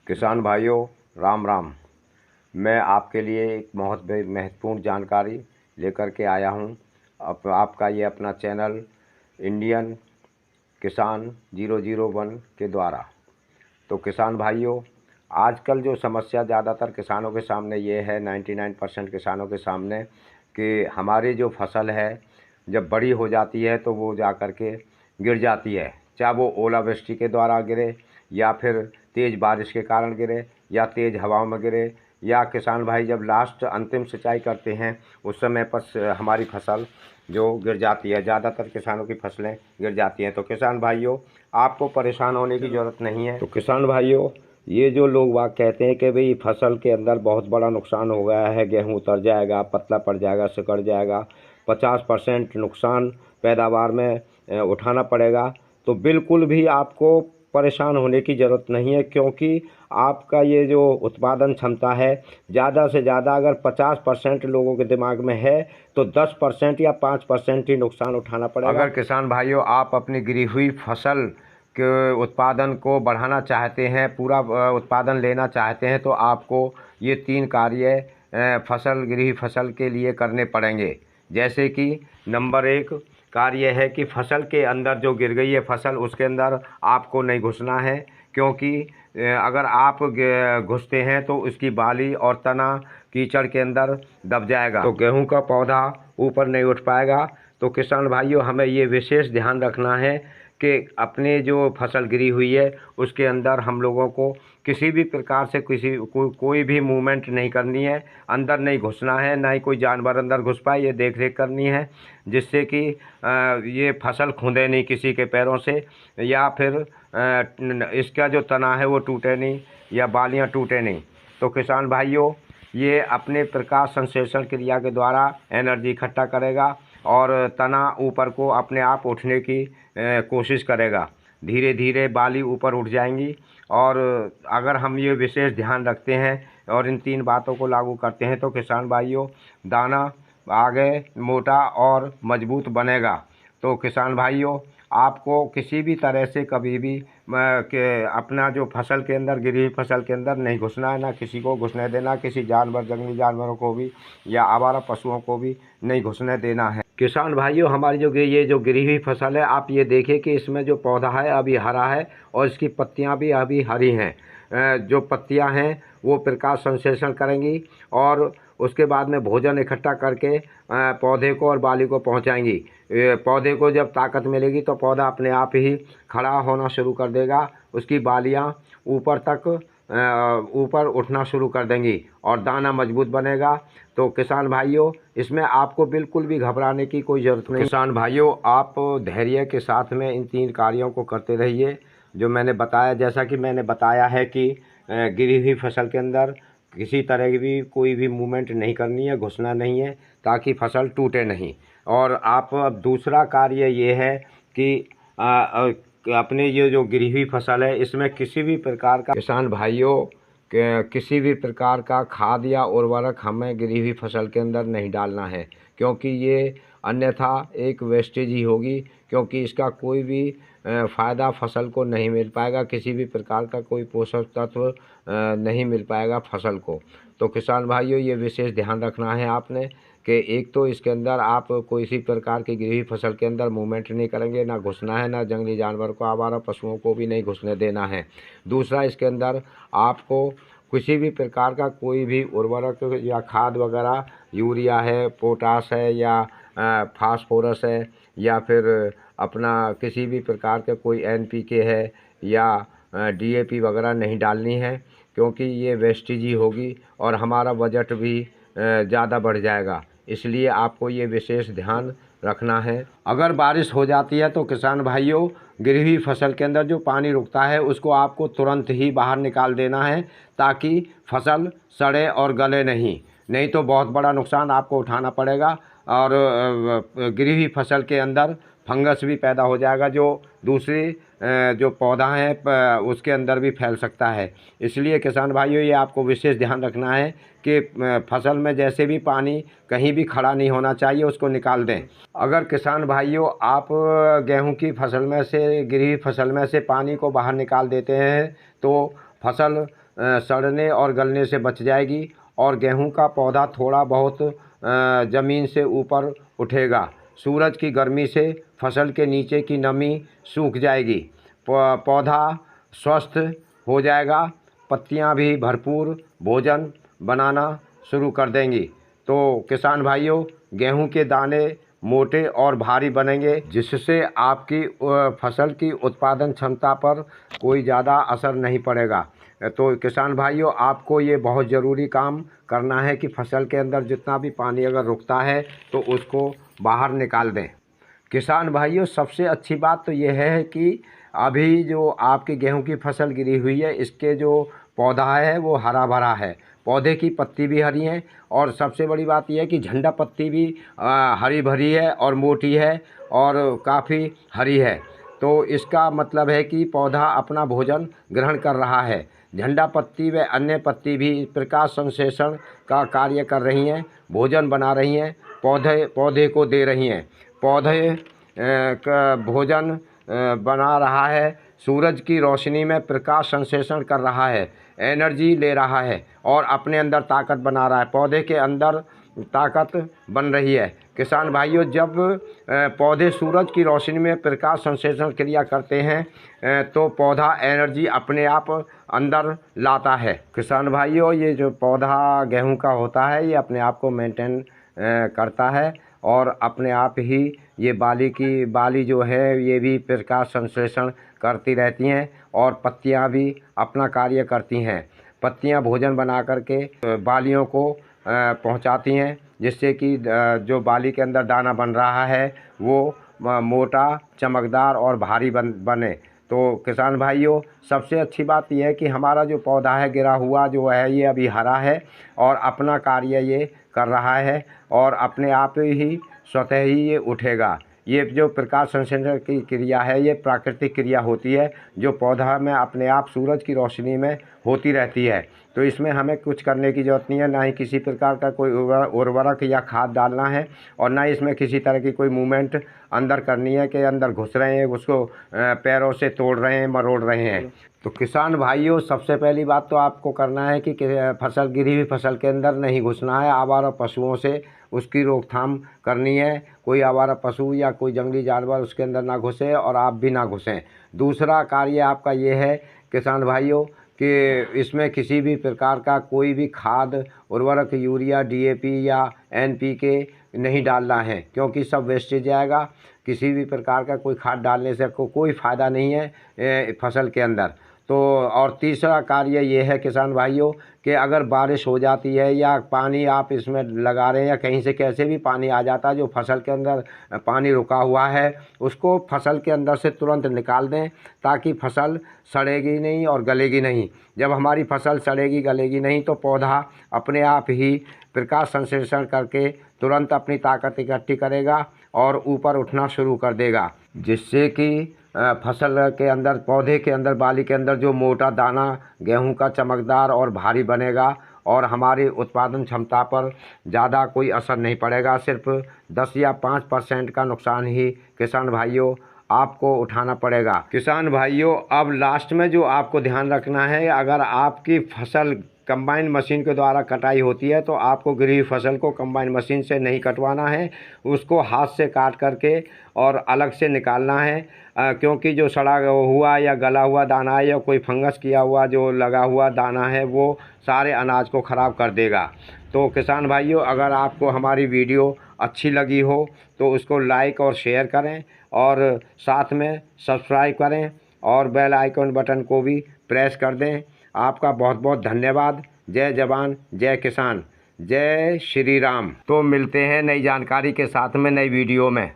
किसान भाइयों, राम राम। मैं आपके लिए एक बहुत महत्वपूर्ण जानकारी लेकर के आया हूं। आपका ये अपना चैनल इंडियन किसान 001 के द्वारा। तो किसान भाइयों, आजकल जो समस्या ज़्यादातर किसानों के सामने ये है, 99% किसानों के सामने, कि हमारी जो फसल है जब बड़ी हो जाती है तो वो जा कर के गिर जाती है। चाहे वो ओलावृष्टि के द्वारा गिरे, या फिर तेज़ बारिश के कारण गिरे, या तेज़ हवाओं में गिरे, या किसान भाई जब लास्ट अंतिम सिंचाई करते हैं उस समय पर हमारी फसल जो गिर जाती है। ज़्यादातर किसानों की फसलें गिर जाती हैं। तो किसान भाइयों, आपको परेशान होने की ज़रूरत नहीं है। तो किसान भाइयों, ये जो लोग बाग कहते हैं कि भाई फसल के अंदर बहुत बड़ा नुकसान हो गया है, गेहूं उतर जाएगा, पतला पड़ जाएगा, सिकुड़ जाएगा, 50% नुकसान पैदावार में उठाना पड़ेगा, तो बिल्कुल भी आपको परेशान होने की ज़रूरत नहीं है। क्योंकि आपका ये जो उत्पादन क्षमता है, ज़्यादा से ज़्यादा अगर 50% लोगों के दिमाग में है तो 10% या 5% ही नुकसान उठाना पड़ेगा। अगर किसान भाइयों आप अपनी गिरी हुई फसल के उत्पादन को बढ़ाना चाहते हैं, पूरा उत्पादन लेना चाहते हैं, तो आपको ये 3 कार्य गिरी हुई फसल के लिए करने पड़ेंगे। जैसे कि नंबर 1 कार्य है कि फसल के अंदर जो गिर गई है फसल, उसके अंदर आपको नहीं घुसना है। क्योंकि अगर आप घुसते हैं तो उसकी बाली और तना कीचड़ के अंदर दब जाएगा, तो गेहूं का पौधा ऊपर नहीं उठ पाएगा। तो किसान भाइयों, हमें ये विशेष ध्यान रखना है कि अपने जो फसल गिरी हुई है उसके अंदर हम लोगों को किसी भी प्रकार से कोई भी मूवमेंट नहीं करनी है, अंदर नहीं घुसना है, ना ही कोई जानवर अंदर घुस पाए, ये देख रेख करनी है, जिससे कि ये फसल खुंदे नहीं किसी के पैरों से, या फिर इसका जो तना है वो टूटे नहीं, या बालियां टूटे नहीं। तो किसान भाइयों, ये अपने प्रकाश संश्लेषण क्रिया के द्वारा एनर्जी इकट्ठा करेगा और तना ऊपर को अपने आप उठने की कोशिश करेगा। धीरे धीरे बाली ऊपर उठ जाएंगी। और अगर हम ये विशेष ध्यान रखते हैं और इन 3 बातों को लागू करते हैं तो किसान भाइयों, दाना आगे मोटा और मजबूत बनेगा। तो किसान भाइयों, आपको किसी भी तरह से कभी भी अपना जो फसल के अंदर गिरी हुई फसल के अंदर नहीं घुसना है, ना किसी को घुसने देना, किसी जानवर, जंगली जानवरों को भी या आवारा पशुओं को भी नहीं घुसने देना है। किसान भाइयों, हमारी ये जो गिरी हुई फसल है, आप ये देखिए कि इसमें जो पौधा है अभी हरा है और इसकी पत्तियां भी अभी हरी हैं। जो पत्तियां हैं वो प्रकाश संश्लेषण करेंगी और उसके बाद में भोजन इकट्ठा करके पौधे को और बाली को पहुंचाएंगी। पौधे को जब ताकत मिलेगी तो पौधा अपने आप ही खड़ा होना शुरू कर देगा, उसकी बालियां ऊपर उठना शुरू कर देंगी और दाना मजबूत बनेगा। तो किसान भाइयों, इसमें आपको बिल्कुल भी घबराने की कोई ज़रूरत नहीं। किसान भाइयों, आप धैर्य के साथ में इन 3 कार्यों को करते रहिए जो मैंने बताया। जैसा कि मैंने बताया है कि गिरी हुई फसल के अंदर किसी तरह की भी कोई भी मूवमेंट नहीं करनी है, घुसना नहीं है, ताकि फसल टूटे नहीं। और आप अब दूसरा कार्य ये है कि अपने ये जो गिरी हुई फसल है इसमें किसी भी प्रकार का, किसान भाइयों, किसी भी प्रकार का खाद या उर्वरक हमें गिरी हुई फसल के अंदर नहीं डालना है। क्योंकि ये अन्यथा एक वेस्टेज ही होगी। क्योंकि इसका कोई भी फ़ायदा फसल को नहीं मिल पाएगा, किसी भी प्रकार का कोई पोषक तत्व नहीं मिल पाएगा फसल को। तो किसान भाइयों, ये विशेष ध्यान रखना है आपने कि एक तो इसके अंदर आप कोई सी प्रकार की गिरी हुई फसल के अंदर मूवमेंट नहीं करेंगे, ना घुसना है, ना जंगली जानवर को, आवारा पशुओं को भी नहीं घुसने देना है। दूसरा, इसके अंदर आपको किसी भी प्रकार का कोई भी उर्वरक या खाद वगैरह, यूरिया है, पोटाश है, या फास्फोरस है, या फिर अपना किसी भी प्रकार का कोई एनपीके है या डीएपी वगैरह नहीं डालनी है। क्योंकि ये वेस्टेज ही होगी और हमारा बजट भी ज़्यादा बढ़ जाएगा। इसलिए आपको ये विशेष ध्यान रखना है। अगर बारिश हो जाती है तो किसान भाइयों, गिरी हुई फसल के अंदर जो पानी रुकता है उसको आपको तुरंत ही बाहर निकाल देना है, ताकि फसल सड़े और गले नहीं तो बहुत बड़ा नुकसान आपको उठाना पड़ेगा। और गिरी हुई फसल के अंदर फंगस भी पैदा हो जाएगा, जो दूसरी जो पौधा है उसके अंदर भी फैल सकता है। इसलिए किसान भाइयों, ये आपको विशेष ध्यान रखना है कि फसल में जैसे भी पानी कहीं भी खड़ा नहीं होना चाहिए, उसको निकाल दें। अगर किसान भाइयों आप गेहूं की फसल में से, गिरी हुई फसल में से पानी को बाहर निकाल देते हैं तो फसल सड़ने और गलने से बच जाएगी और गेहूं का पौधा थोड़ा बहुत ज़मीन से ऊपर उठेगा। सूरज की गर्मी से फसल के नीचे की नमी सूख जाएगी, पौधा स्वस्थ हो जाएगा, पत्तियां भी भरपूर भोजन बनाना शुरू कर देंगी। तो किसान भाइयों, गेहूं के दाने मोटे और भारी बनेंगे, जिससे आपकी फसल की उत्पादन क्षमता पर कोई ज़्यादा असर नहीं पड़ेगा। तो किसान भाइयों, आपको ये बहुत ज़रूरी काम करना है कि फसल के अंदर जितना भी पानी अगर रुकता है तो उसको बाहर निकाल दें। किसान भाइयों, सबसे अच्छी बात तो ये है कि अभी जो आपकी गेहूं की फसल गिरी हुई है, इसके जो पौधा है वो हरा भरा है, पौधे की पत्ती भी हरी है और सबसे बड़ी बात यह है कि झंडा पत्ती भी हरी भरी है और मोटी है और काफ़ी हरी है। तो इसका मतलब है कि पौधा अपना भोजन ग्रहण कर रहा है। झंडा पत्ती व अन्य पत्ती भी प्रकाश संश्लेषण का कार्य कर रही हैं, भोजन बना रही हैं, पौधे को दे रही हैं। पौधे का भोजन बना रहा है, सूरज की रोशनी में प्रकाश संश्लेषण कर रहा है, एनर्जी ले रहा है और अपने अंदर ताकत बना रहा है। पौधे के अंदर ताकत बन रही है। किसान भाइयों, जब पौधे सूरज की रोशनी में प्रकाश संश्लेषण क्रिया करते हैं तो पौधा एनर्जी अपने आप अंदर लाता है। किसान भाइयों, ये जो पौधा गेहूं का होता है ये अपने आप को मेंटेन करता है और अपने आप ही ये बाली जो है ये भी प्रकाश संश्लेषण करती रहती हैं और पत्तियां भी अपना कार्य करती हैं। पत्तियां भोजन बना करके बालियों को पहुंचाती हैं, जिससे कि जो बाली के अंदर दाना बन रहा है वो मोटा, चमकदार और भारी बने। तो किसान भाइयों, सबसे अच्छी बात यह है कि हमारा जो पौधा है गिरा हुआ जो है ये अभी हरा है और अपना कार्य ये कर रहा है और अपने आप ही स्वतः ही ये उठेगा। ये जो प्रकाश संश्लेषण की क्रिया है ये प्राकृतिक क्रिया होती है जो पौधा में अपने आप सूरज की रोशनी में होती रहती है। तो इसमें हमें कुछ करने की ज़रूरत नहीं है, ना ही किसी प्रकार का कोई उर्वरक या खाद डालना है और ना ही इसमें किसी तरह की कोई मूवमेंट अंदर करनी है कि अंदर घुस रहे हैं, उसको पैरों से तोड़ रहे हैं, मरोड़ रहे हैं। तो किसान भाइयों, सबसे पहली बात तो आपको करना है कि फसल गिरी हुई फसल के अंदर नहीं घुसना है। आवारा पशुओं से उसकी रोकथाम करनी है, कोई आवारा पशु या कोई जंगली जानवर उसके अंदर ना घुसे और आप भी ना घुसें। दूसरा कार्य आपका ये है किसान भाइयों कि इसमें किसी भी प्रकार का कोई भी खाद, उर्वरक, यूरिया, डीएपी या एनपीके नहीं डालना है, क्योंकि सब वेस्टेज जाएगा। किसी भी प्रकार का कोई खाद डालने से कोई फ़ायदा नहीं है फसल के अंदर। तो और तीसरा कार्य ये है किसान भाइयों कि अगर बारिश हो जाती है या पानी आप इसमें लगा रहे हैं या कहीं से कैसे भी पानी आ जाता है, जो फसल के अंदर पानी रुका हुआ है उसको फसल के अंदर से तुरंत निकाल दें, ताकि फसल सड़ेगी नहीं और गलेगी नहीं। जब हमारी फसल सड़ेगी गलेगी नहीं तो पौधा अपने आप ही प्रकाश संश्लेषण करके तुरंत अपनी ताकत इकट्ठी करेगा और ऊपर उठना शुरू कर देगा, जिससे कि फसल के अंदर, पौधे के अंदर, बाली के अंदर जो मोटा दाना गेहूं का चमकदार और भारी बनेगा और हमारी उत्पादन क्षमता पर ज़्यादा कोई असर नहीं पड़ेगा। सिर्फ 10 या 5% का नुकसान ही किसान भाइयों आपको उठाना पड़ेगा। किसान भाइयों, अब लास्ट में जो आपको ध्यान रखना है, अगर आपकी फसल कंबाइन मशीन के द्वारा कटाई होती है तो आपको गिरी हुई फसल को कंबाइन मशीन से नहीं कटवाना है, उसको हाथ से काट करके और अलग से निकालना है, क्योंकि जो सड़ा हुआ या गला हुआ दाना है या कोई फंगस किया हुआ जो लगा हुआ दाना है वो सारे अनाज को ख़राब कर देगा। तो किसान भाइयों, अगर आपको हमारी वीडियो अच्छी लगी हो तो उसको लाइक और शेयर करें और साथ में सब्सक्राइब करें और बेल आइकन बटन को भी प्रेस कर दें। आपका बहुत बहुत धन्यवाद। जय जवान, जय किसान, जय श्री राम। तो मिलते हैं नई जानकारी के साथ में नई वीडियो में।